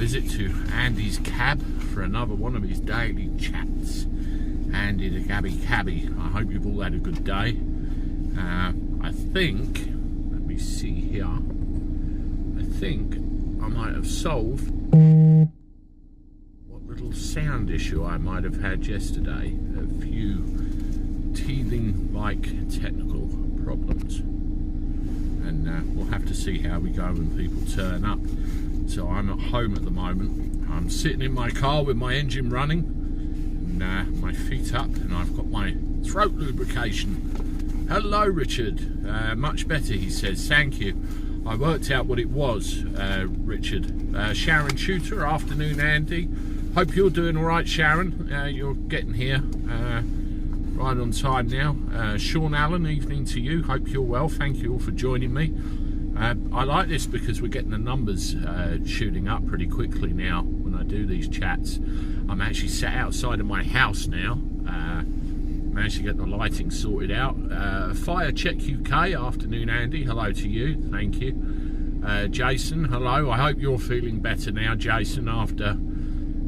visit to Andy's cab for another one of his daily chats. Andy the Gabby Cabby. I hope you've all had a good day. I think, let me see here, I think I might have solved what little sound issue I might have had yesterday. A few teething-like technical problems. And we'll have to see how we go when people turn up. So I'm at home at the moment. I'm sitting in my car with my engine running and my feet up, and I've got my throat lubrication. Hello, Richard. Much better, he says. Thank you. I worked out what it was, Richard. Sharon Shooter, afternoon, Andy. Hope you're doing all right, Sharon. You're getting here right on time now. Sean Allen, evening to you. Hope you're well. Thank you all for joining me. I like this because we're getting the numbers shooting up pretty quickly now when I do these chats. I'm actually sat outside of my house now. Managed to get the lighting sorted out. Fire Check UK, afternoon, Andy. Hello to you. Thank you. Jason, hello. I hope you're feeling better now, Jason, after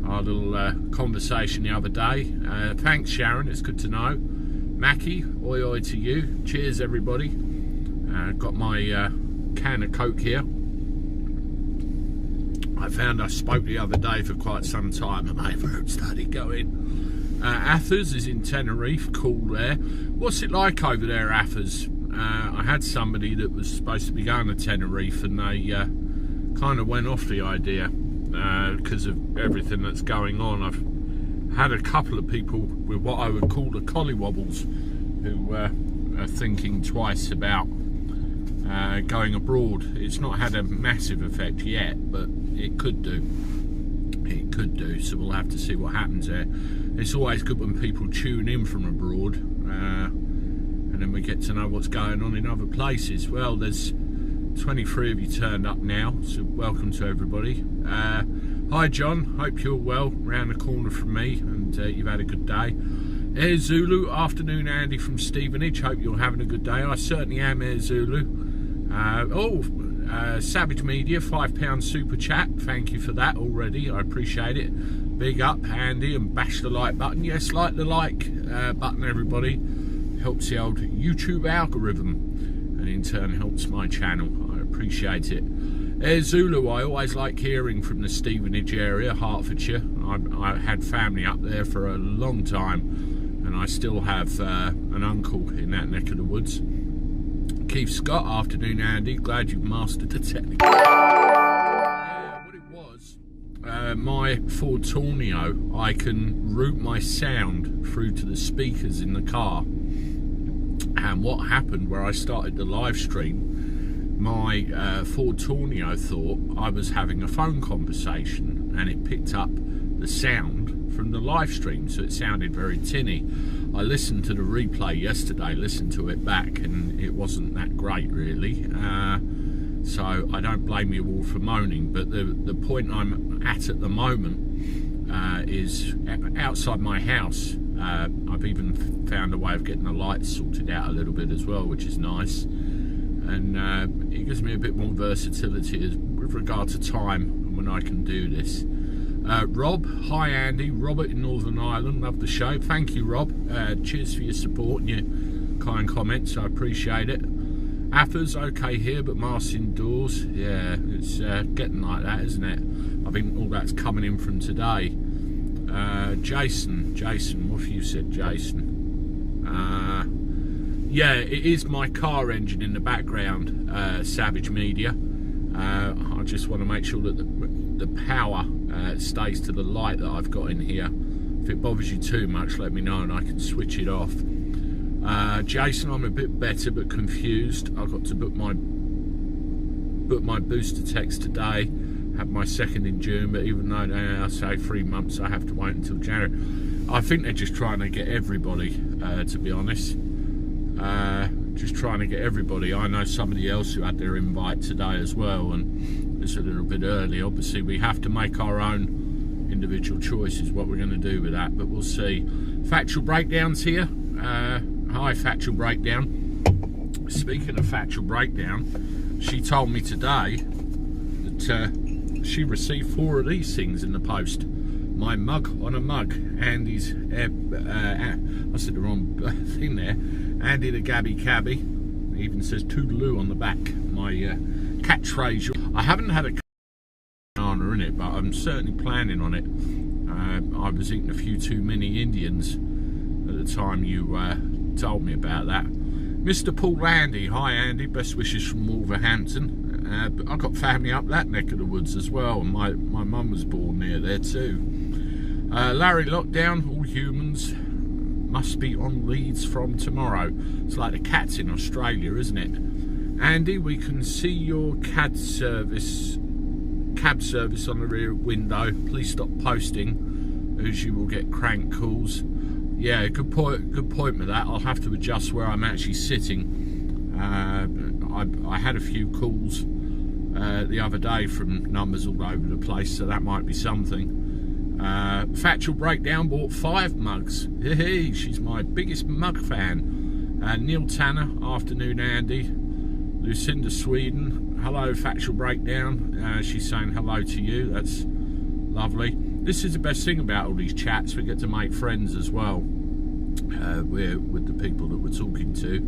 our little conversation the other day. Thanks, Sharon. It's good to know. Mackie, oi oi to you. Cheers, everybody. Got my can of Coke here. I found I spoke the other day for quite some time and my throat started going. Athers is in Tenerife, cool there. What's it like over there, Athers? I had somebody that was supposed to be going to Tenerife and they kind of went off the idea because of everything that's going on. I've had a couple of people with what I would call the collywobbles who are thinking twice about going abroad. It's not had a massive effect yet, but it could do. It could do, so we'll have to see what happens there. It's always good when people tune in from abroad, and then we get to know what's going on in other places. Well, there's 23 of you turned up now, so welcome to everybody. Hi John, hope you're well, round the corner from me, and you've had a good day. Air Zulu, afternoon, Andy from Stevenage, hope you're having a good day. I certainly am, Air Zulu. Savage Media, £5 super chat, thank you for that already, I appreciate it. Big up, Andy, and bash the like button. Yes, like the like button, everybody. Helps the old YouTube algorithm, and in turn helps my channel. I appreciate it. Air Zulu, I always like hearing from the Stevenage area, Hertfordshire. I had family up there for a long time, and I still have an uncle in that neck of the woods. Keith Scott, afternoon, Andy. Glad you've mastered the technique. Yeah, what it was, my Ford Tourneo, I can route my sound through to the speakers in the car. And what happened where I started the live stream, my Ford Tourneo thought I was having a phone conversation, and it picked up the sound from the live stream, so it sounded very tinny. I listened to the replay yesterday, listened to it back, and it wasn't that great really. So I don't blame you all for moaning, but the point I'm at the moment is outside my house. I've even found a way of getting the lights sorted out a little bit as well, which is nice, and it gives me a bit more versatility with regard to time and when I can do this. Rob, hi Andy, Robert in Northern Ireland, love the show. Thank you, Rob. Cheers for your support and your kind comments, I appreciate it. Athers, okay here, but masks indoors. Yeah, it's getting like that, isn't it? I think all that's coming in from today. Jason, what have you said, Jason? Yeah, it is my car engine in the background, Savage Media. I just want to make sure that the power stays to the light that I've got in here. If it bothers you too much, let me know and I can switch it off. Jason, I'm a bit better but confused. I've got to book my booster text today. Have my second in June, but even though they now say 3 months, I have to wait until January. I think they're just trying to get everybody, to be honest. Just trying to get everybody. I know somebody else who had their invite today as well, and it's a little bit early. Obviously, we have to make our own individual choices what we're going to do with that, but we'll see. Factual Breakdown's here. Hi, Factual Breakdown. Speaking of Factual Breakdown, she told me today that she received 4 of these things in the post. My mug on a mug. Andy's, I said the wrong thing there. Andy the Gabby Cabby. It even says Toodaloo on the back. My catchphrase. I haven't had a banana in it, but I'm certainly planning on it. I was eating a few too many Indians at the time you told me about that. Mr. Paul Andy. Hi Andy, best wishes from Wolverhampton. I've got family up that neck of the woods as well, and my mum was born near there too. Larry Lockdown, all humans must be on leads from tomorrow. It's like the cats in Australia, isn't it? Andy, we can see your cab service on the rear window. Please stop posting, as you will get crank calls. Yeah, good point with that. I'll have to adjust where I'm actually sitting. I had a few calls the other day from numbers all over the place, so that might be something. Factual Breakdown bought 5 mugs. Hey, she's my biggest mug fan. Neil Tanner, afternoon Andy. Lucinda Sweden, hello Factual Breakdown. She's saying hello to you. That's lovely. This is the best thing about all these chats. We get to make friends as well. We're with the people that we're talking to.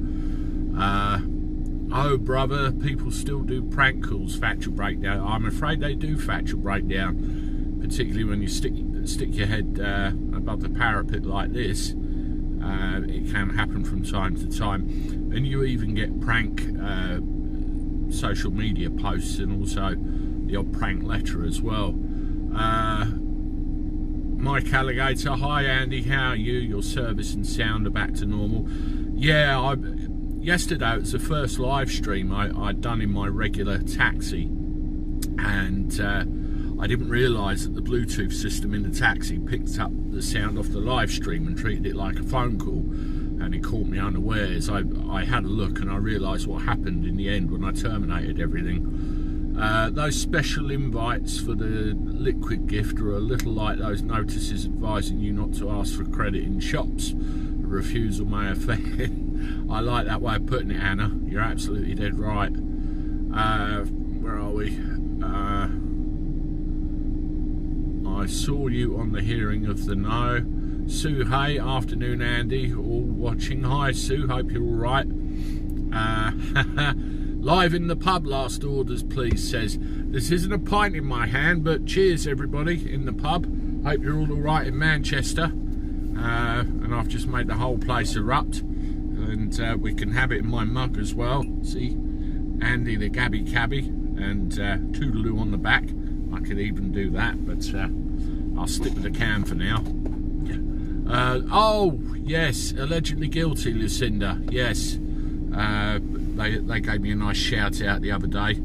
Oh brother, people still do prank calls. Factual Breakdown. I'm afraid they do. Factual Breakdown, particularly when you stick your head above the parapet like this. It can happen from time to time, and you even get prank social media posts, and also the odd prank letter as well. Mike Alligator, hi Andy, how are you? Your service and sound are back to normal. Yeah, yesterday it was the first live stream I'd done in my regular taxi, and I didn't realise that the Bluetooth system in the taxi picked up the sound off the live stream and treated it like a phone call, and it caught me unawares. I had a look and I realised what happened in the end when I terminated everything. Those special invites for the liquid gift are a little like those notices advising you not to ask for credit in shops. A refusal may offend. I like that way of putting it, Anna. You're absolutely dead right. Where are we? I saw you on the hearing of the no. Sue, hey, afternoon Andy, all watching. Hi Sue, hope you're all right. Live in the pub, last orders please, says, this isn't a pint in my hand, but cheers everybody in the pub. Hope you're all right in Manchester. And I've just made the whole place erupt, and we can have it in my mug as well. See, Andy the Gabby Cabby, and Toodaloo on the back. I could even do that, but I'll stick with the can for now. Oh yes, allegedly guilty, Lucinda. Yes, they gave me a nice shout out the other day.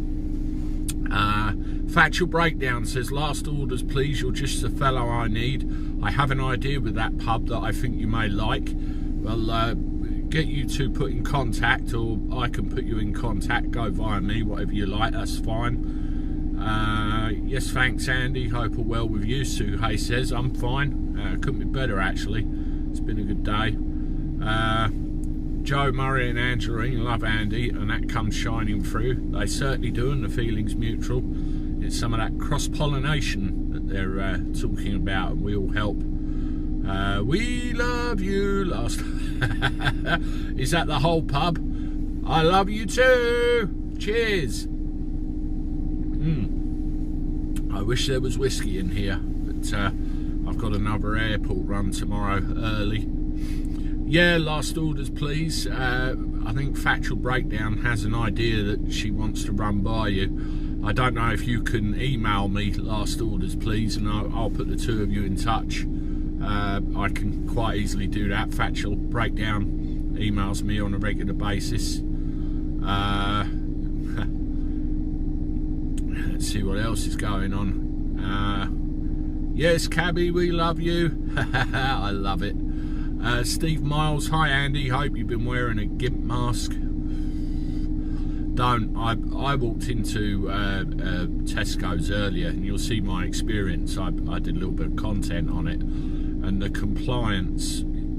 Factual Breakdown says, last orders please, you're just the fellow I need. I have an idea with that pub that I think you may like. Well, get you two put in contact, or I can put you in contact. Go via me, whatever you like, that's fine. Yes, thanks Andy, hope all well with you. Sue Hay says, I'm fine. Couldn't be better actually. It's been a good day. Joe, Murray and Angeline love Andy, and that comes shining through. They certainly do, and the feeling's mutual. It's some of that cross-pollination that they're talking about, and we all help. We love you, last is that the whole pub? I love you too. Cheers. I wish there was whiskey in here, but I've got another airport run tomorrow early. Yeah, last orders please. I think Factual Breakdown has an idea that she wants to run by you. I don't know if you can email me last orders please, and I'll put the two of you in touch. I can quite easily do that. Factual Breakdown emails me on a regular basis. Let's see what else is going on. Yes, Cabby, we love you. I love it. Steve Miles, hi Andy, hope you've been wearing a GIMP mask. Don't. I walked into Tesco's earlier, and you'll see my experience. I did a little bit of content on it, and the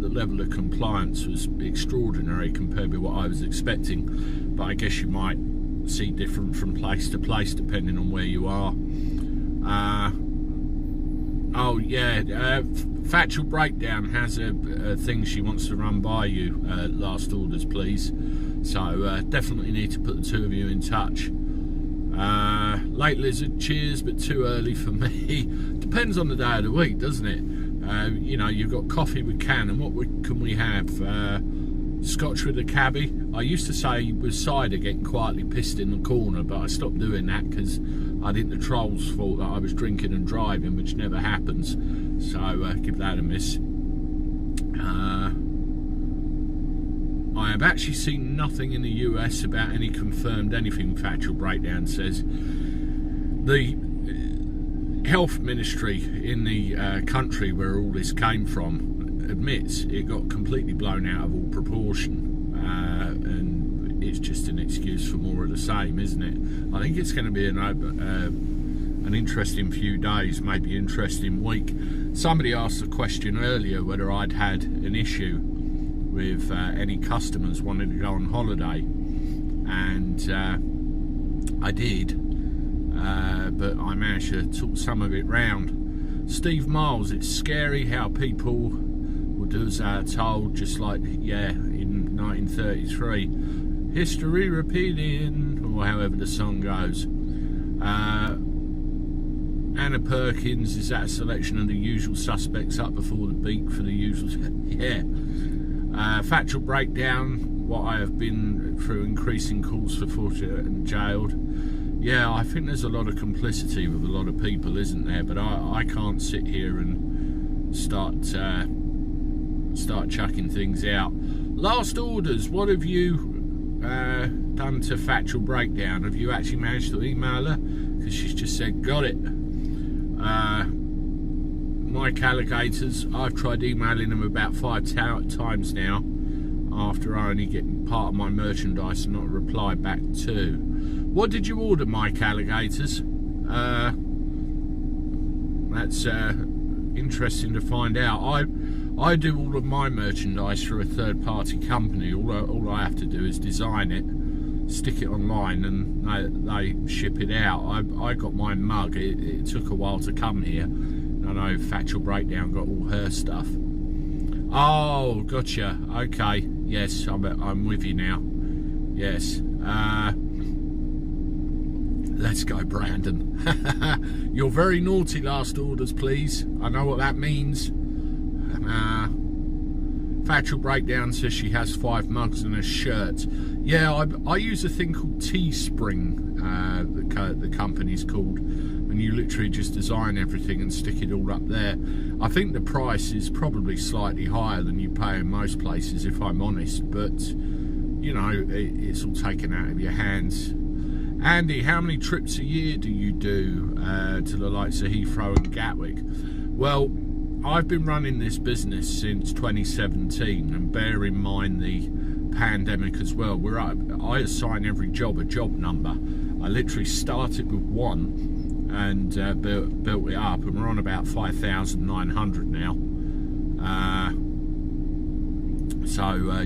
level of compliance was extraordinary compared with what I was expecting. But I guess you might see different from place to place depending on where you are. Oh yeah, Factual Breakdown has a thing she wants to run by you. Last orders, please. So definitely need to put the two of you in touch. Late Lizard, cheers, but too early for me. Depends on the day of the week, doesn't it? You know, you've got coffee with can, and what can we have? Scotch with a cabbie. I used to say with cider, getting quietly pissed in the corner, but I stopped doing that because I think the trolls thought that I was drinking and driving, which never happens. So give that a miss. I have actually seen nothing in the US about any confirmed anything, Factual Breakdown says. The health ministry in the country where all this came from admits it got completely blown out of all proportion, and it's just an excuse for more of the same, isn't it? I think it's going to be an interesting few days, maybe interesting week. Somebody asked a question earlier whether I'd had an issue with any customers wanting to go on holiday, and I did, but I managed to talk some of it round. Steve Miles, it's scary how people will do as they are told, just like, yeah, in 1933. History repeating, or however the song goes. Anna Perkins, is that a selection of the usual suspects up before the beat for the usual? Yeah. Factual Breakdown, what I have been through increasing calls for forfeiture and jailed. Yeah, I think there's a lot of complicity with a lot of people, isn't there? But I can't sit here and start chucking things out. Last orders, what have you done to Factual Breakdown? Have you actually managed to email her? Because she's just said, got it. Mike Alligators, I've tried emailing them about 5 times now, after only getting part of my merchandise and not a reply back to. What did you order, Mike Alligators? That's interesting to find out. I do all of my merchandise through a third-party company. All I have to do is design it, stick it online, and they ship it out. I got my mug. It took a while to come here. I know Factual Breakdown got all her stuff. Oh, gotcha. Okay. Yes, I'm with you now. Yes. Let's go, Brandon. You're very naughty, last orders, please. I know what that means. Factual Breakdown says she has 5 mugs and a shirt. Yeah, I use a thing called Teespring, the company's called, and you literally just design everything and stick it all up there. I think the price is probably slightly higher than you pay in most places, if I'm honest, but you know, it's all taken out of your hands. Andy, how many trips a year do you do to the likes of Heathrow and Gatwick? Well, I've been running this business since 2017, and bear in mind the pandemic as well. I assign every job a job number. I literally started with 1 and built it up, and we're on about 5,900 now.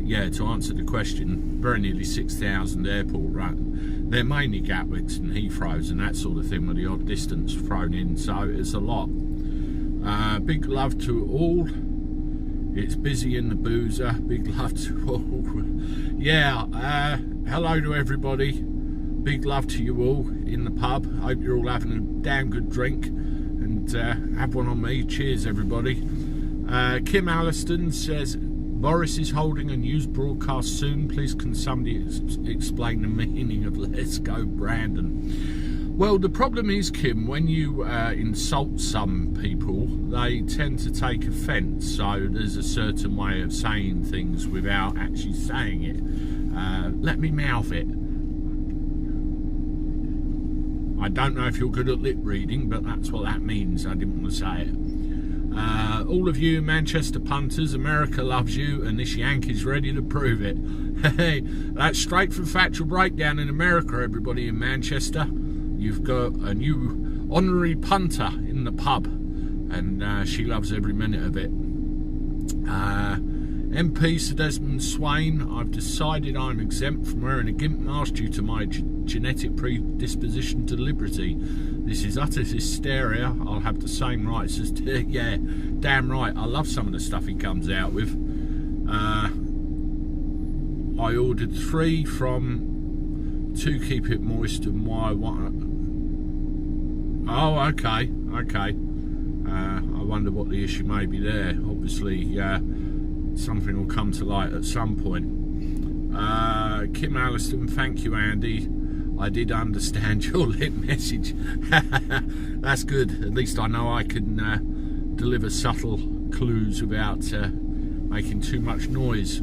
Yeah, to answer the question, very nearly 6,000 airport run. They're mainly Gatwicks and Heathrows and that sort of thing, with the odd distance thrown in, so it's a lot. Big love to all. It's busy in the boozer. Big love to all. Yeah, hello to everybody. Big love to you all in the pub. Hope you're all having a damn good drink, and have one on me. Cheers, everybody. Kim Alliston says, Boris is holding a news broadcast soon. Please can somebody explain the meaning of Let's Go Brandon? Well, the problem is, Kim, when you insult some people, they tend to take offence. So there's a certain way of saying things without actually saying it. Let me mouth it. I don't know if you're good at lip reading, but that's what that means. I didn't want to say it. All of you Manchester punters, America loves you, and this Yankee's ready to prove it. Hey, that's straight from Factual Breakdown in America, everybody in Manchester. You've got a new honorary punter in the pub, and she loves every minute of it. MP Sir Desmond Swain, I've decided I'm exempt from wearing a gimp mask due to my genetic predisposition to liberty. This is utter hysteria. I'll have the same rights as... yeah, damn right. I love some of the stuff he comes out with. I ordered 3 from 2 Keep It Moist and why 1... Oh, okay. I wonder what the issue may be there. Obviously, something will come to light at some point. Kim Alliston, thank you, Andy. I did understand your lip message. That's good. At least I know I can deliver subtle clues without making too much noise.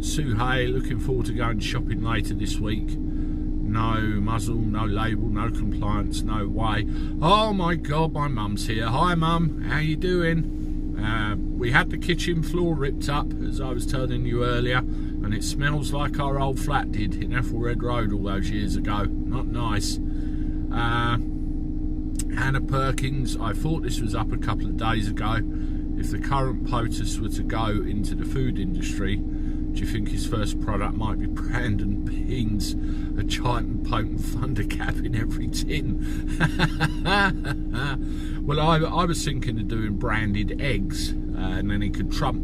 Sue Hay, looking forward to going shopping later this week. No muzzle, no label, no compliance, no way. Oh my God, my mum's here. Hi mum, how you doing? We had the kitchen floor ripped up, as I was telling you earlier, and it smells like our old flat did in Ethelred Road all those years ago. Not nice. Hannah Perkins, I thought this was up a couple of days ago. If the current POTUS were to go into the food industry, do you think his first product might be Brandon Beans, a giant and potent thunder cap in every tin? Well, I was thinking of doing branded eggs, and then he could trump.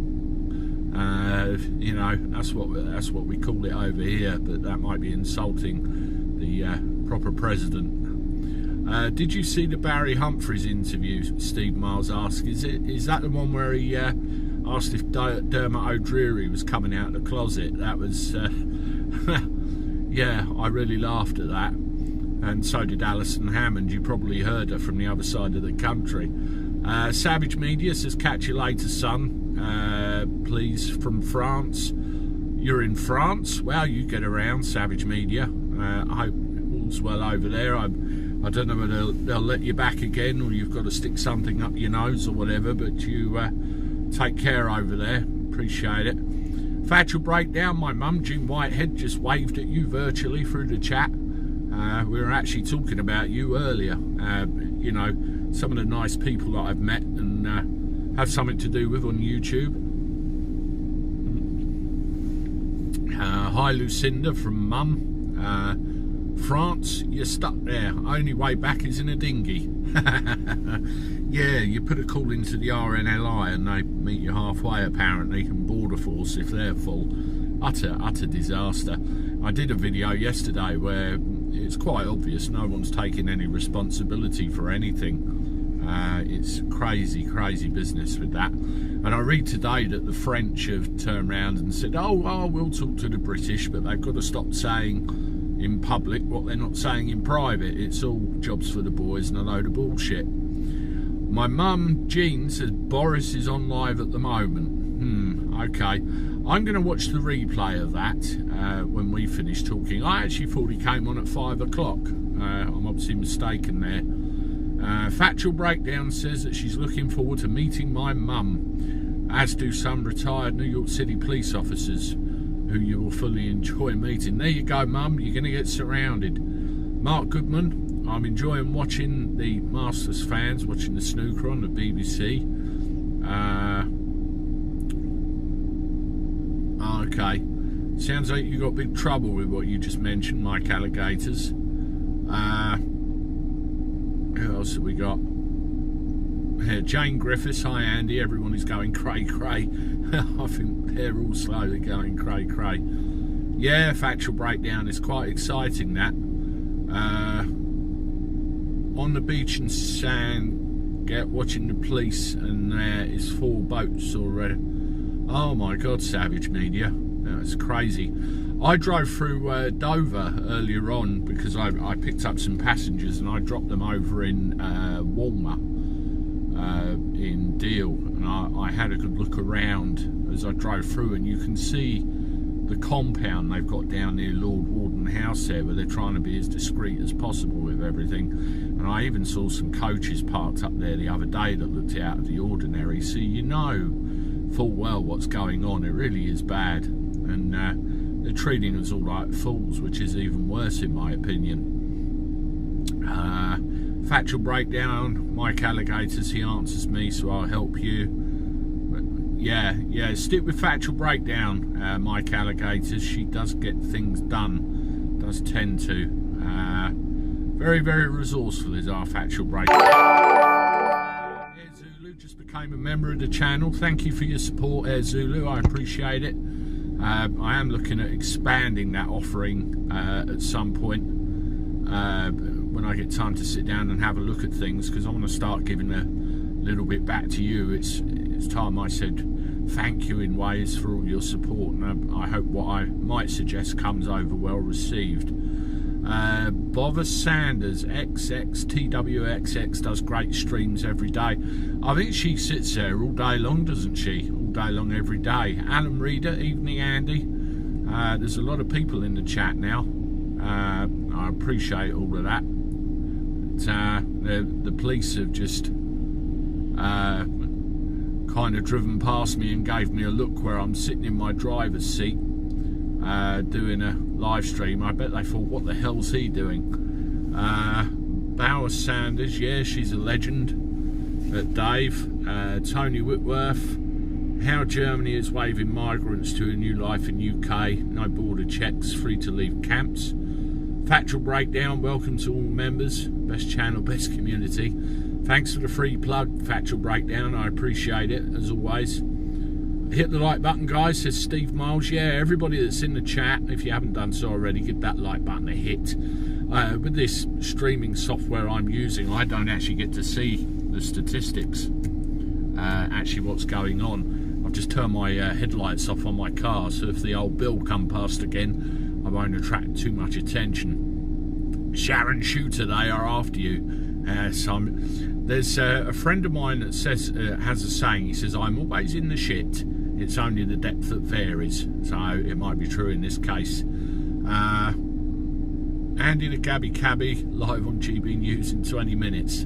You know, that's what we call it over here, but that might be insulting the proper president. Did you see the Barry Humphries interview? Steve Miles asked. Is that the one where he asked if Dermot O'Dreary was coming out of the closet? That was, yeah, I really laughed at that. And so did Alison Hammond. You probably heard her from the other side of the country. Savage Media says, catch you later, son. Please, from France. You're in France? Well, you get around, Savage Media. I hope all's well over there. I don't know whether they'll let you back again or you've got to stick something up your nose or whatever, but you take care over there. Appreciate it. Factual Breakdown, my mum, Jim Whitehead, just waved at you virtually through the chat. We were actually talking about you earlier. You know, some of the nice people that I've met and have something to do with on YouTube. Hi Lucinda from Mum. France, you're stuck there. Only way back is in a dinghy. Yeah, you put a call into the RNLI and they meet you halfway apparently, and Border Force if they're full. Utter disaster. I did a video yesterday where it's quite obvious no one's taking any responsibility for anything. It's crazy business with that. And I read today that the French have turned around and said, oh, we'll talk to the British, but they've got to stop saying in public what they're not saying in private. It's all jobs for the boys and a load of bullshit. My mum, Jean, says Boris is on live at the moment. Okay. I'm going to watch the replay of that when we finish talking. I actually thought he came on at 5 o'clock. I'm obviously mistaken there. Factual Breakdown says that she's looking forward to meeting my mum, as do some retired New York City police officers who you will fully enjoy meeting. There you go, mum, you're going to get surrounded. Mark Goodman, I'm enjoying watching the Masters fans, watching the snooker on the BBC. Okay, sounds like you got big trouble with what you just mentioned, Mike Alligators. Who else have we got? Here, Jane Griffiths. Hi Andy, everyone is going cray. I think they're all slowly going cray. Yeah, Factual Breakdown is quite exciting, that. On the beach in Sandgate, watching the police, and there is 4 boats already. Oh my God, Savage Media. That's crazy. I drove through Dover earlier on because I picked up some passengers and I dropped them over in Walmer in Deal, and I had a good look around as I drove through, and you can see the compound they've got down near Lord Warden House there, where they're trying to be as discreet as possible with everything. And I even saw some coaches parked up there the other day that looked out of the ordinary, so you know full well what's going on. It really is bad, and they're treating us all like fools, which is even worse in my opinion. Factual Breakdown, Mike Alligators, he answers me, so I'll help you. But Yeah, stick with Factual Breakdown, Mike Alligators. She does get things done, does tend to. Very, very resourceful is our Factual Breakdown. Air Zulu just became a member of the channel. Thank you for your support, Air Zulu. I appreciate it. I am looking at expanding that offering at some point when I get time to sit down and have a look at things, because I want to start giving a little bit back to you. It's time I said thank you in ways for all your support, and I hope what I might suggest comes over well received. Bother Sanders XXTWXX does great streams every day. I think she sits there all day long, doesn't she? All day long every day. Alan Reader, evening Andy. There's a lot of people in the chat now. I appreciate all of that. The police have just kind of driven past me and gave me a look where I'm sitting in my driver's seat doing a live stream. I bet they thought, what the hell's he doing? Bauer Sanders, yeah, she's a legend. Dave, Tony Whitworth, how Germany is waving migrants to a new life in UK, no border checks, free to leave camps. Factual Breakdown, welcome to all members, best channel, best community. Thanks for the free plug, Factual Breakdown, I appreciate it as always. Hit the like button, guys, says Steve Miles. Yeah, everybody that's in the chat, if you haven't done so already, give that like button a hit. With this streaming software I'm using, I don't actually get to see the statistics, actually what's going on. I've just turned my headlights off on my car, so if the old bill come past again, I won't attract too much attention. Sharon Shooter, they are after you. There's a friend of mine that says has a saying. He says, I'm always in the shit, it's only the depth that varies. So it might be true in this case. Andy the Gabby Cabby, live on GB News in 20 minutes.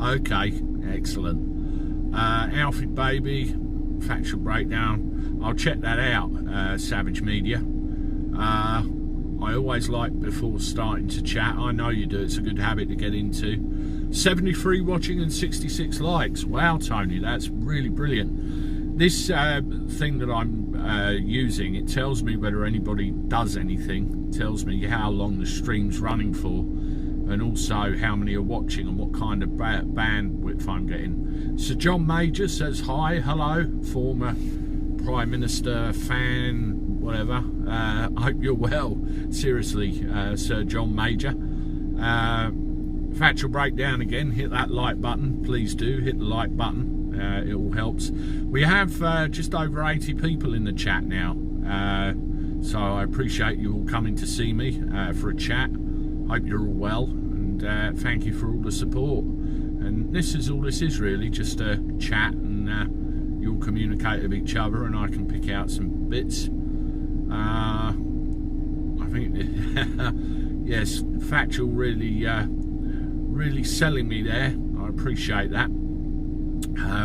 Okay, excellent. Alfred Baby, Factual Breakdown, I'll check that out. Savage Media. I always like before starting to chat. I know you do, it's a good habit to get into. 73 watching and 66 likes. Wow, Tony, that's really brilliant. This thing that I'm using, it tells me whether anybody does anything. It tells me how long the stream's running for, and also how many are watching and what kind of bandwidth I'm getting. Sir John Major says hi, hello, former Prime Minister, fan, whatever. I hope you're well. Seriously, Sir John Major. Factual Breakdown again, hit that like button, please do, hit the like button, it all helps. We have just over 80 people in the chat now, so I appreciate you all coming to see me for a chat. Hope you're all well, and thank you for all the support. And this is all this is really, just a chat, and you'll communicate with each other and I can pick out some bits. I think yes, Factual really really selling me there. I appreciate that.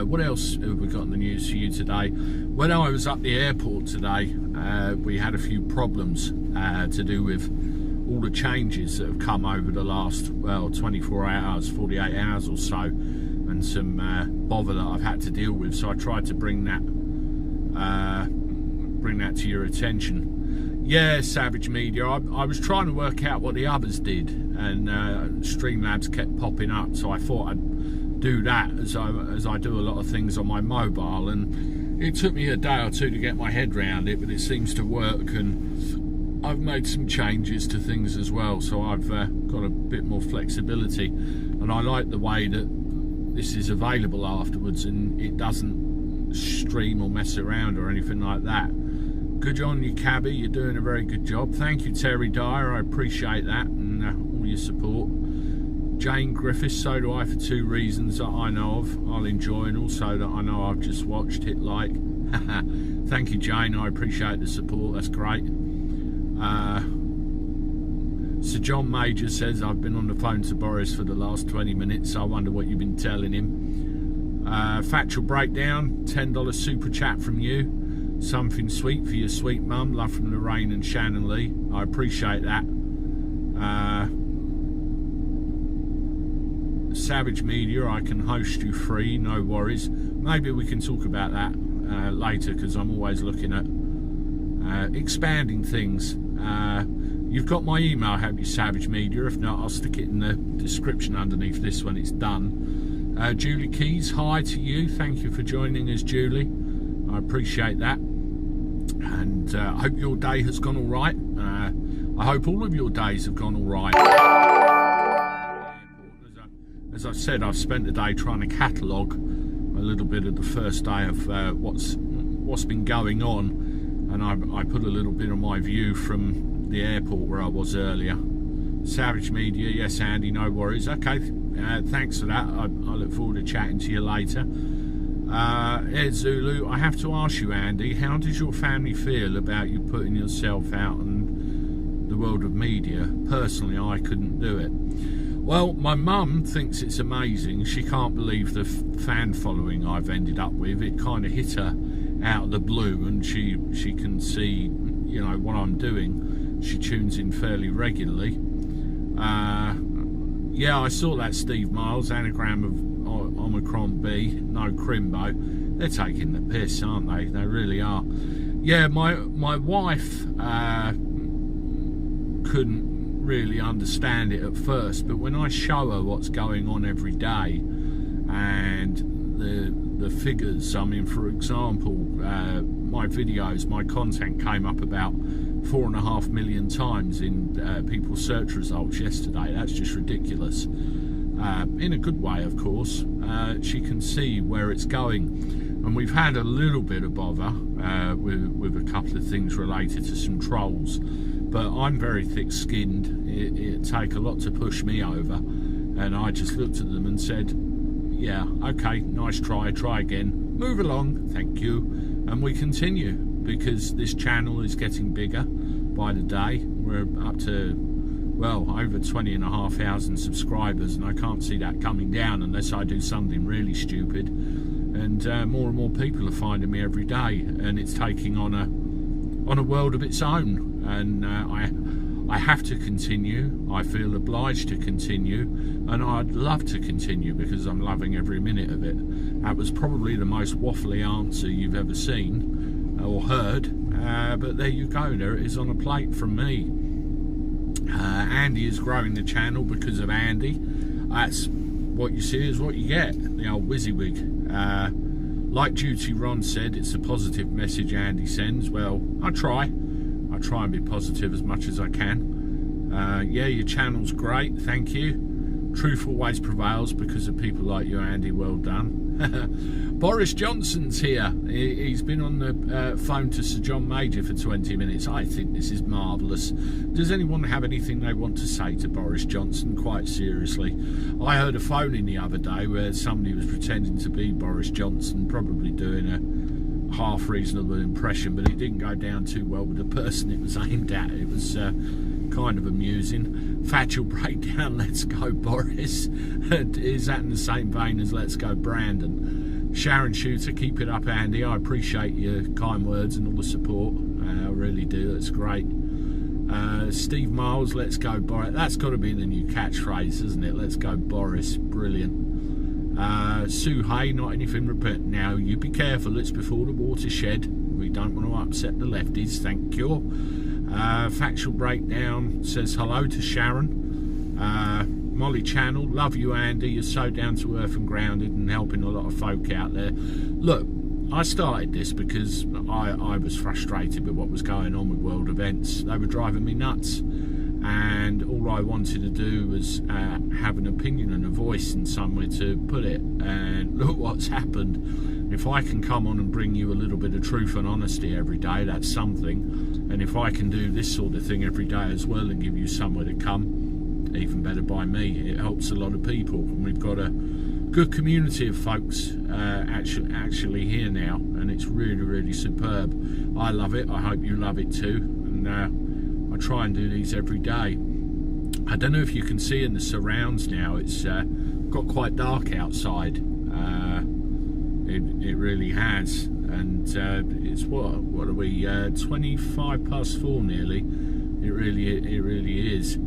What else have we got in the news for you today? When I was up the airport today, we had a few problems to do with all the changes that have come over the last, well, 24 hours, 48 hours or so, and some bother that I've had to deal with. So I tried to bring that to your attention. Yeah, Savage Media, I was trying to work out what the others did, and Streamlabs kept popping up, so I thought I'd do that as I do a lot of things on my mobile, and it took me a day or two to get my head around it, but it seems to work, and I've made some changes to things as well, so I've got a bit more flexibility, and I like the way that this is available afterwards and it doesn't stream or mess around or anything like that. Good on you, Cabby, you're doing a very good job. Thank you, Terry Dyer, I appreciate that, and all your support. Jane Griffiths, so do I, for 2 reasons that I know of, I'll enjoy, and also that I know I've just watched, hit like. Thank you, Jane, I appreciate the support, that's great. Sir John Major says, I've been on the phone to Boris for the last 20 minutes, so I wonder what you've been telling him. Factual Breakdown, $10 super chat from you. Something sweet for your sweet mum. Love from Lorraine and Shannon Lee. I appreciate that. Savage Media, I can host you free, no worries. Maybe we can talk about that later, because I'm always looking at expanding things. You've got my email, have you, Savage Media? If not, I'll stick it in the description underneath this when it's done. Julie Keys, hi to you. Thank you for joining us, Julie. I appreciate that. And I hope your day has gone all right. I hope all of your days have gone all right. As I said, I've spent the day trying to catalogue a little bit of the first day of what's been going on, and I put a little bit of my view from the airport where I was earlier. Savage Media, yes, Andy, no worries. Okay, thanks for that. I look forward to chatting to you later. Ed Zulu, I have to ask you, Andy, how does your family feel about you putting yourself out in the world of media? Personally, I couldn't do it. Well, my mum thinks it's amazing. She can't believe the fan following I've ended up with. It kind of hit her out of the blue, and she can see, you know, what I'm doing. She tunes in fairly regularly. Yeah, I saw that Steve Miles anagram of Omicron B, no Crimbo. They're taking the piss, aren't they? They really are. Yeah, my wife couldn't really understand it at first, but when I show her what's going on every day and the figures, I mean, for example, my videos, my content came up about 4.5 million times in people's search results yesterday. That's just ridiculous. In a good way, of course. She can see where it's going, and we've had a little bit of bother with a couple of things related to some trolls, but I'm very thick-skinned. It'd take a lot to push me over, and I just looked at them and said, yeah, okay, nice try again, move along, thank you, and we continue, because this channel is getting bigger by the day. We're up to, well, over 20,500 subscribers, and I can't see that coming down unless I do something really stupid. And more and more people are finding me every day, and it's taking on a world of its own. And I have to continue. I feel obliged to continue, and I'd love to continue because I'm loving every minute of it. That was probably the most waffly answer you've ever seen or heard, but there you go. There it is on a plate from me. Andy is growing the channel because of Andy. That's what you see is what you get, the old WYSIWYG. Like Duty Ron said, it's a positive message Andy sends. Well, I try and be positive as much as I can. Yeah, your channel's great, thank you. Truth always prevails because of people like you, Andy. Well done. Boris Johnson's here. He's been on the phone to Sir John Major for 20 minutes. I think this is marvellous. Does anyone have anything they want to say to Boris Johnson, quite seriously? I heard a phone-in the other day where somebody was pretending to be Boris Johnson, probably doing a half reasonable impression, but it didn't go down too well with the person it was aimed at. It was kind of amusing. Factual breakdown, let's go Boris. Is that in the same vein as let's go Brandon? Sharon Shooter, keep it up, Andy. I appreciate your kind words and all the support. I really do, that's great. Steve Miles, let's go Boris. That's got to be the new catchphrase, isn't it? Let's go Boris, brilliant. Sue Hay, not anything repent. Now you be careful, it's before the watershed. We don't want to upset the lefties, thank you. Factual breakdown says hello to Sharon. Molly Channel, love you Andy, you're so down to earth and grounded and helping a lot of folk out there. Look, I started this because I was frustrated with what was going on with world events. They were driving me nuts, and all I wanted to do was have an opinion and a voice and somewhere to put it, and look what's happened. If I can come on and bring you a little bit of truth and honesty every day, that's something. And if I can do this sort of thing every day as well and give you somewhere to come, even better by me. It helps a lot of people, and we've got a good community of folks actually here now, and it's really, really superb. I love it. I hope you love it too. And I try and do these every day. I don't know if you can see in the surrounds now, it's got quite dark outside. It really has, and it's what are we, 4:25 nearly. It really is.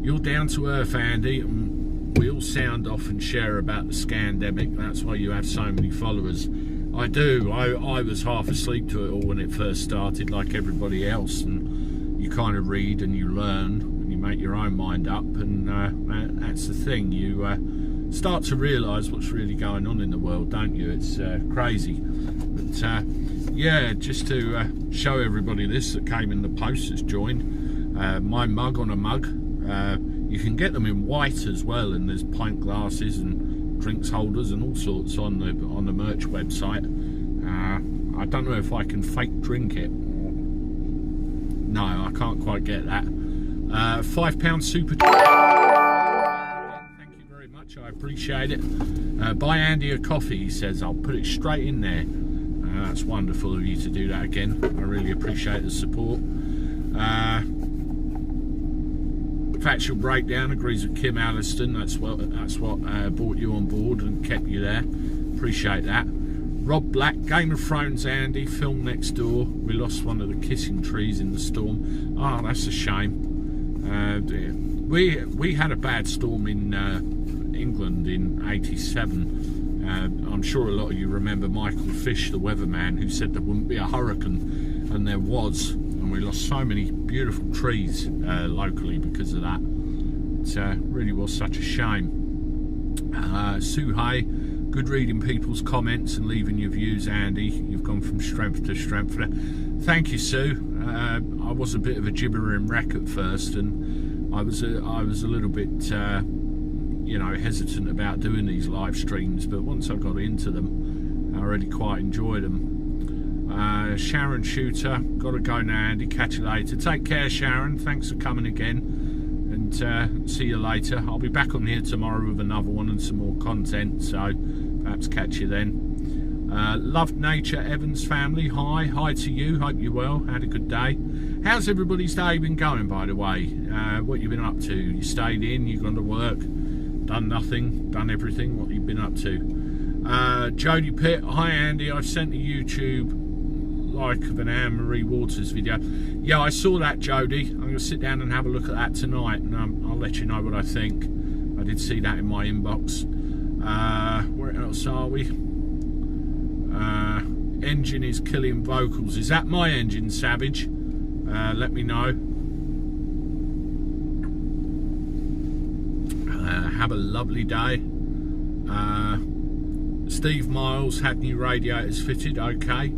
You're down to earth, Andy, and we all sound off and share about the scandemic. That's why you have so many followers. I do. I was half asleep to it all when it first started, like everybody else, and you kind of read and you learn and you make your own mind up, and that's the thing. You start to realise what's really going on in the world, don't you? It's crazy. But yeah, just to show everybody this that came in the post that's joined, my mug on a mug. You can get them in white as well, and there's pint glasses and drinks holders and all sorts on the merch website. I don't know if I can fake drink it. No, I can't quite get that. £5 super chat. Thank you very much, I appreciate it. Buy Andy a coffee, he says. I'll put it straight in there. That's wonderful of you to do that again. I really appreciate the support. Factual Breakdown agrees with Kim Alliston. That's what brought you on board and kept you there. Appreciate that. Rob Black, Game of Thrones Andy, film next door. We lost one of the kissing trees in the storm. Oh, that's a shame. We had a bad storm in England in '87. I'm sure a lot of you remember Michael Fish, the weatherman, who said there wouldn't be a hurricane, and there was. And we lost so many beautiful trees locally because of that. It really was such a shame. Sue Hay, good reading people's comments and leaving your views, Andy. You've gone from strength to strength. Thank you, Sue. I was a bit of a gibbering wreck at first, and I was a little bit, you know, hesitant about doing these live streams. But once I got into them, I really quite enjoyed them. Sharon Shooter, gotta go now, Andy. Catch you later. Take care, Sharon. Thanks for coming again, and see you later. I'll be back on here tomorrow with another one and some more content, so perhaps catch you then. Loved Nature Evans family, hi to you. Hope you're well. Had a good day. How's everybody's day been going, by the way? What you been up to? You stayed in? You gone to work? Done nothing? Done everything? What you been up to? Jody Pitt, hi Andy. I've sent a YouTube like of an Anne-Marie Waters video. Yeah, I saw that, Jody. I'm going to sit down and have a look at that tonight, and I'll let you know what I think. I did see that in my inbox. Where else are we? Engine is killing vocals. Is that my engine, Savage? Let me know. Have a lovely day. Steve Miles had new radiators fitted. Okay.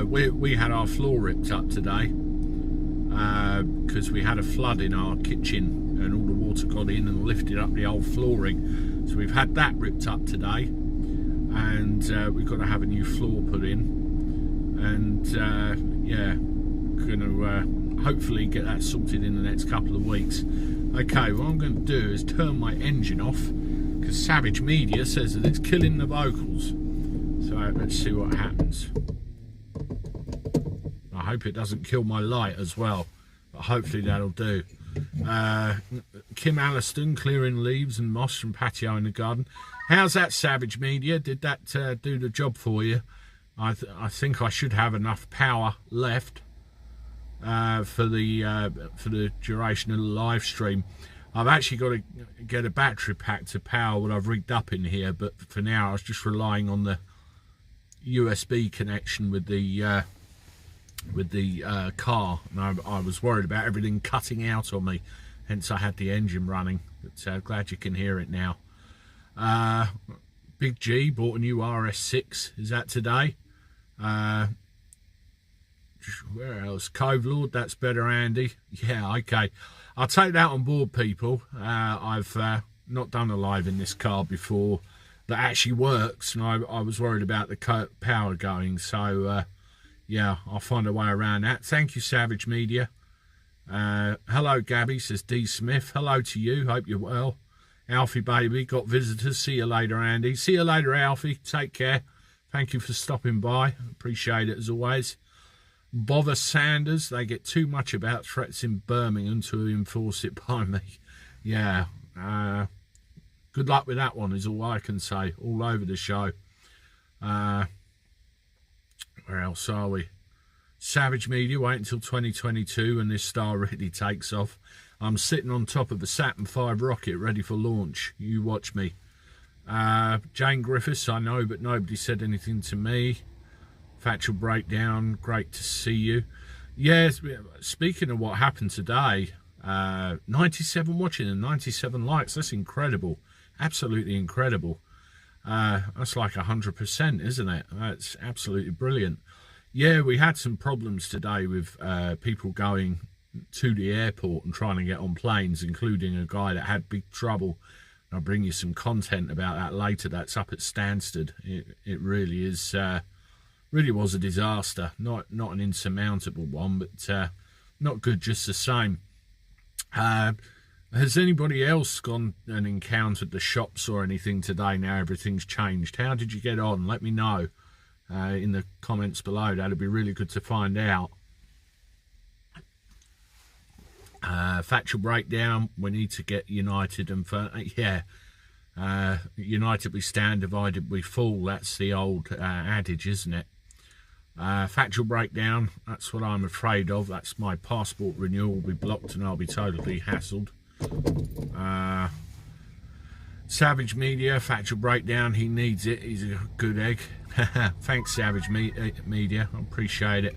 We had our floor ripped up today because we had a flood in our kitchen and all the water got in and lifted up the old flooring. So we've had that ripped up today, and we've got to have a new floor put in, and yeah, going to hopefully get that sorted in the next couple of weeks. Okay, what I'm going to do is turn my engine off because Savage Media says that it's killing the vocals. So let's see what happens. I hope it doesn't kill my light as well, but hopefully that'll do. Kim Alliston, clearing leaves and moss from patio in the garden. How's that, Savage Media? Did that do the job for you? I think I should have enough power left for the duration of the live stream. I've actually got to get a battery pack to power what I've rigged up in here, but for now I was just relying on the USB connection with the car, and I was worried about everything cutting out on me, hence I had the engine running. But glad you can hear it now. Big G bought a new RS6. Is that today? Where else? Cove Lord, that's better, Andy. Yeah, okay, I'll take that on board, people. I've not done a live in this car before that actually works, and I was worried about the power going, so yeah, I'll find a way around that. Thank you, Savage Media. Hello, Gabby, says D. Smith. Hello to you. Hope you're well. Alfie, baby, got visitors. See you later, Andy. See you later, Alfie. Take care. Thank you for stopping by. Appreciate it, as always. Bother Sanders. They get too much about threats in Birmingham to enforce it by me. Yeah. Good luck with that one, is all I can say. All over the show. Where else are we? Savage Media, wait until 2022 when this star really takes off. I'm sitting on top of a Saturn V rocket ready for launch. You watch me. Jane Griffiths, I know, but nobody said anything to me. Factual Breakdown, great to see you. Yes, speaking of what happened today, 97 watching and 97 likes. That's incredible. Absolutely incredible. That's like 100%, isn't it? That's absolutely brilliant. Yeah, we had some problems today with people going to the airport and trying to get on planes, including a guy that had big trouble. I'll bring you some content about that later. That's up at Stansted. It really is, really was a disaster. Not an insurmountable one, but not good just the same. Has anybody else gone and encountered the shops or anything today? Now everything's changed. How did you get on? Let me know in the comments below. That'd be really good to find out. Factual Breakdown, we need to get united and yeah, united we stand, divided we fall. That's the old adage, isn't it? Factual Breakdown, that's what I'm afraid of. That's my passport renewal will be blocked and I'll be totally hassled. Savage Media, Factual Breakdown, he needs it, he's a good egg. Thanks Savage Media, I appreciate it.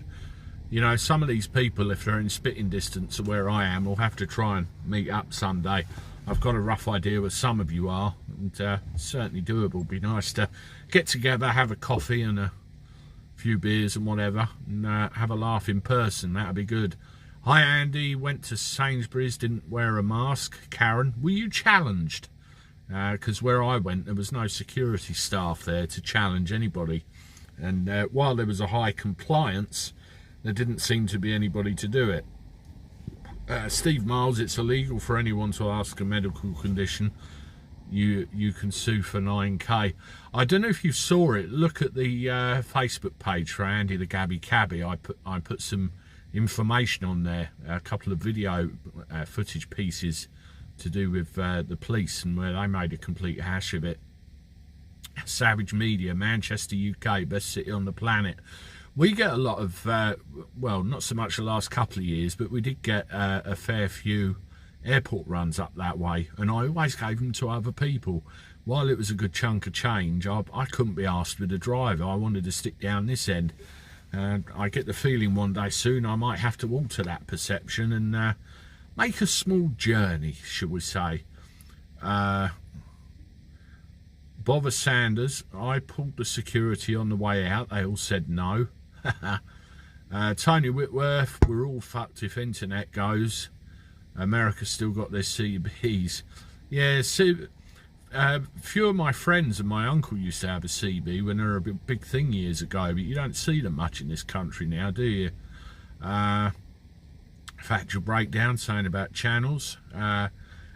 You know, some of these people, if they're in spitting distance of where I am, will have to try and meet up someday. I've got a rough idea where some of you are, and certainly doable. Be nice to get together, have a coffee and a few beers and whatever, and have a laugh in person. That'd be good. Hi Andy, went to Sainsbury's, didn't wear a mask. Karen, were you challenged? Because where I went, there was no security staff there to challenge anybody. And while there was a high compliance, there didn't seem to be anybody to do it. Steve Miles, it's illegal for anyone to ask a medical condition. You can sue for 9k. I don't know if you saw it. Look at the Facebook page for Andy the Gabby Cabby. I put some information on there, a couple of video footage pieces to do with the police, and where they made a complete hash of it. Savage Media, Manchester, UK, best city on the planet. We get a lot of, well, not so much the last couple of years, but we did get a fair few airport runs up that way, and I always gave them to other people. While it was a good chunk of change, I couldn't be asked with a driver. I wanted to stick down this end, and I get the feeling one day soon I might have to alter that perception and make a small journey, should we say. Bother Sanders, I pulled the security on the way out. They all said no. Tony Whitworth, we're all fucked if internet goes. America's still got their CBs. Yeah, see, few of my friends and my uncle used to have a CB when they were a big thing years ago, but you don't see them much in this country now, do you? Factual Breakdown saying about channels.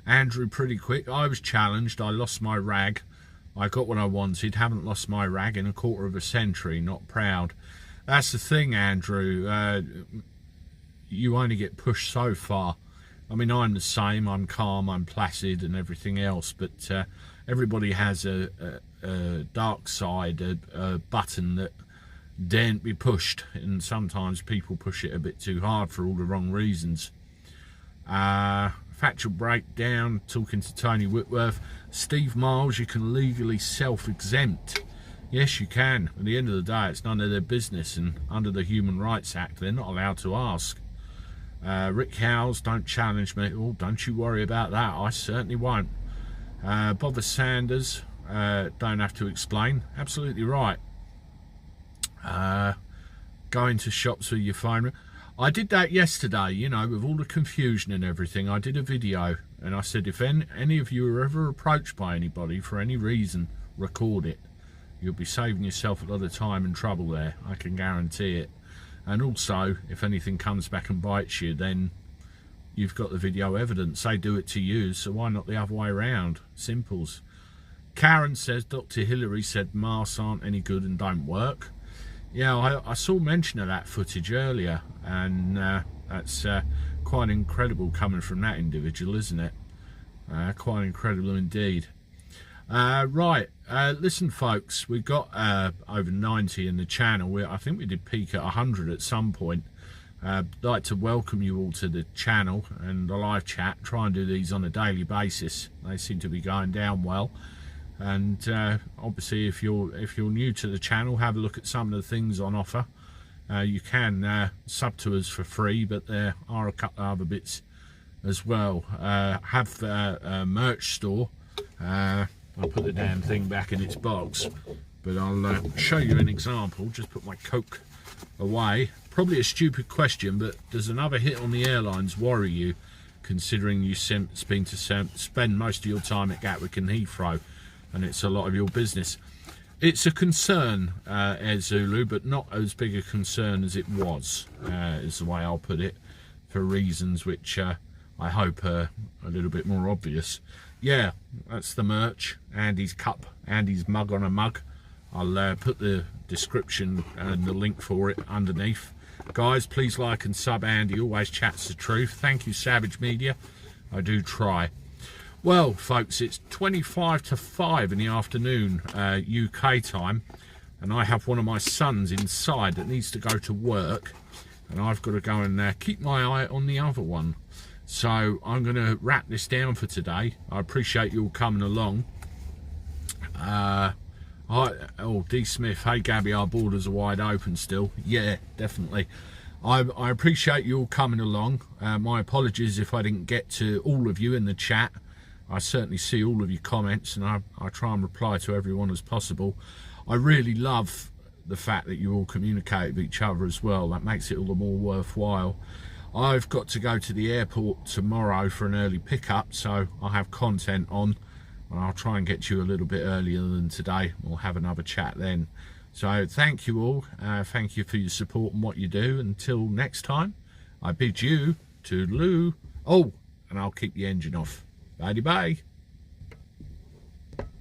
Andrew, pretty quick. I was challenged. I lost my rag. I got what I wanted. Haven't lost my rag in a quarter of a century. Not proud. That's the thing, Andrew. You only get pushed so far. I mean, I'm the same. I'm calm, I'm placid and everything else, but everybody has a dark side, a button that daren't be pushed, and sometimes people push it a bit too hard for all the wrong reasons. Factual Breakdown, talking to Tony Whitworth. Steve Miles, you can legally self-exempt. Yes, you can. At the end of the day, it's none of their business, and under the Human Rights Act, they're not allowed to ask. Rick Howes, don't challenge me. Oh, don't you worry about that. I certainly won't. Bother Sanders, don't have to explain. Absolutely right. Going to shops with your phone. I did that yesterday, you know, with all the confusion and everything. I did a video and I said, if any of you are ever approached by anybody for any reason, record it. You'll be saving yourself a lot of time and trouble there. I can guarantee it. And also, if anything comes back and bites you, then you've got the video evidence. They do it to you, so why not the other way around? Simples. Karen says, Dr. Hillary said masks aren't any good and don't work. Yeah, I saw mention of that footage earlier, and that's quite incredible coming from that individual, isn't it? Quite incredible indeed. Right, listen folks, we've got over 90 in the channel. I think we did peak at 100 at some point. I'd like to welcome you all to the channel and the live chat. Try and do these on a daily basis. They seem to be going down well. And obviously if you're new to the channel, have a look at some of the things on offer. You can sub to us for free, but there are a couple of other bits as well. Have a merch store. I'll put the damn thing back in its box, but I'll show you an example. Just put my Coke away. Probably a stupid question, but does another hit on the airlines worry you, considering you seem to spend most of your time at Gatwick and Heathrow, and it's a lot of your business? It's a concern, Air Zulu, but not as big a concern as it was, is the way I'll put it, for reasons which I hope are a little bit more obvious. Yeah, that's the merch, Andy's cup, Andy's mug on a mug. I'll put the description and the link for it underneath. Guys, please like and sub Andy, always chats the truth. Thank you, Savage Media. I do try. Well, folks, it's 25 to 5 in the afternoon, UK time, and I have one of my sons inside that needs to go to work, and I've got to go and keep my eye on the other one. So I'm going to wrap this down for today. I appreciate you all coming along. D Smith, hey Gabby, our borders are wide open still. Yeah, definitely. I appreciate you all coming along. My apologies if I didn't get to all of you in the chat. I certainly see all of your comments, and I try and reply to everyone as possible. I really love the fact that you all communicate with each other as well. That makes it all the more worthwhile. I've got to go to the airport tomorrow for an early pickup, so I'll have content on, and I'll try and get you a little bit earlier than today. We'll have another chat then. So thank you all. Thank you for your support and what you do. Until next time, I bid you toodaloo. Oh, and I'll keep the engine off. Bye-bye.